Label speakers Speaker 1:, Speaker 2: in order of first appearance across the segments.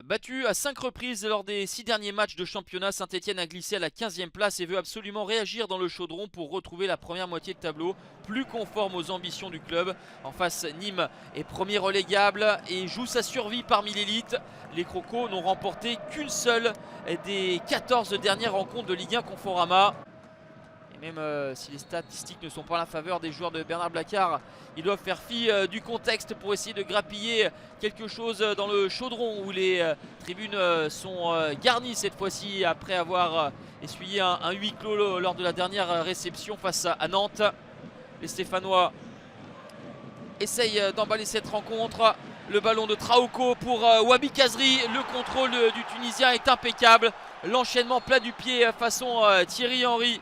Speaker 1: Battu à 5 reprises lors des 6 derniers matchs de championnat, Saint-Etienne a glissé à la 15e place et veut absolument réagir dans le chaudron pour retrouver la première moitié de tableau, plus conforme aux ambitions du club. En face, Nîmes est premier relégable et joue sa survie parmi l'élite. Les Crocos n'ont remporté qu'une seule des 14 dernières rencontres de Ligue 1 Conforama. Et même si les statistiques ne sont pas en la faveur des joueurs de Bernard Blacquart, ils doivent faire fi du contexte pour essayer de grappiller quelque chose dans le chaudron où les tribunes sont garnies cette fois-ci après avoir essuyé un huis clos lors de la dernière réception face à Nantes. Les Stéphanois essayent d'emballer cette rencontre. Le ballon de Traoko pour Wabi Kazri. Le contrôle du Tunisien est impeccable. L'enchaînement plat du pied façon Thierry Henry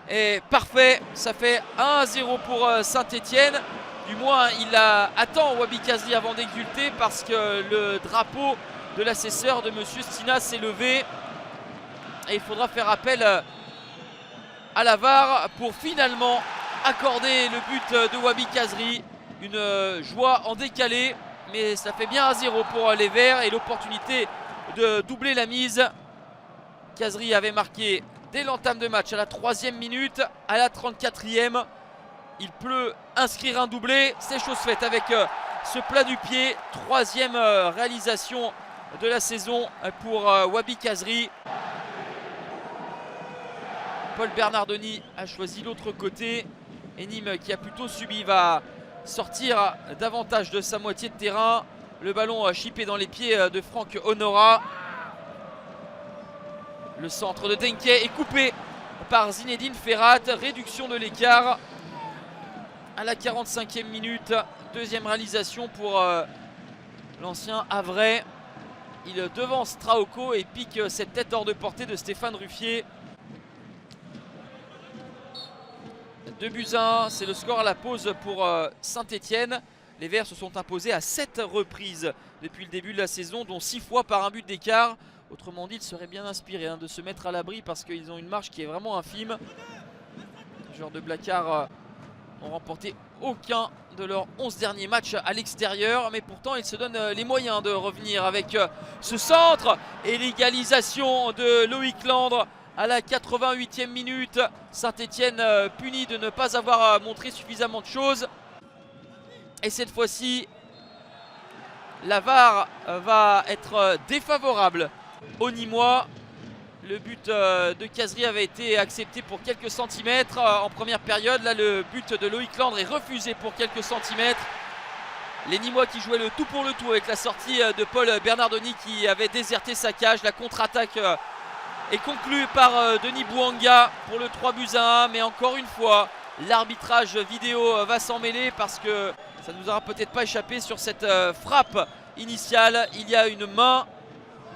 Speaker 1: est parfait. Ça fait 1-0 pour Saint-Etienne. Du moins il attend Wabi Kazri avant d'exulter parce que le drapeau de l'assesseur de Monsieur Stina s'est levé. Et il faudra faire appel à la VAR pour finalement accorder le but de Wabi Kazri. Une joie en décalé, mais ça fait bien 1-0 pour les Verts et l'opportunité de doubler la mise. Kazri avait marqué dès l'entame de match à la 3e minute, à la 34e. Il peut inscrire un doublé, c'est chose faite avec ce plat du pied. 3e réalisation de la saison pour Wabi Kazri. Paul Bernardoni a choisi l'autre côté et Nîmes, qui a plutôt subi, va sortir davantage de sa moitié de terrain. Le ballon chippé dans les pieds de Franck Honora. Le centre de Denke est coupé par Zinedine Ferrat. Réduction de l'écart à la 45e minute. 2e réalisation pour l'ancien Havrais. Il devance Traoko et pique cette tête hors de portée de Stéphane Ruffier. 2-1, c'est le score à la pause pour Saint-Etienne. Les Verts se sont imposés à 7 reprises depuis le début de la saison, dont 6 fois par un but d'écart. Autrement dit, ils seraient bien inspirés de se mettre à l'abri parce qu'ils ont une marge qui est vraiment infime. Les joueurs de Blacquart n'ont remporté aucun de leurs 11 derniers matchs à l'extérieur, mais pourtant ils se donnent les moyens de revenir avec ce centre et l'égalisation de Loïc Landre à la 88e minute. Saint-Etienne puni de ne pas avoir montré suffisamment de choses. Et cette fois-ci, la VAR va être défavorable aux Nîmois. Le but de Kazri avait été accepté pour quelques centimètres en première période. Là, le but de Loïc Landre est refusé pour quelques centimètres. Les Nîmois qui jouaient le tout pour le tout avec la sortie de Paul Bernardoni qui avait déserté sa cage. La contre-attaque est conclue par Denis Bouanga pour le 3-1. Mais encore une fois, l'arbitrage vidéo va s'en mêler parce que ça ne nous aura peut-être pas échappé sur cette frappe initiale. Il y a une main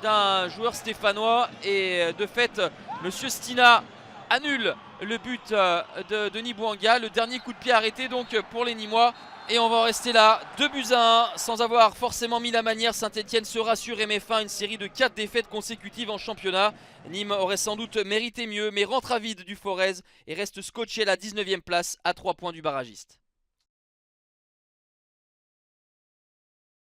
Speaker 1: d'un joueur stéphanois et de fait Monsieur Stina annule le but de Denis Bouanga. Le dernier coup de pied arrêté donc pour les Nîmois. Et on va en rester là, 2-1 sans avoir forcément mis la manière. Saint-Etienne se rassure et met fin à une série de 4 défaites consécutives en championnat. Nîmes aurait sans doute mérité mieux mais rentre à vide du Forez et reste scotché à la 19e place à 3 points du barragiste.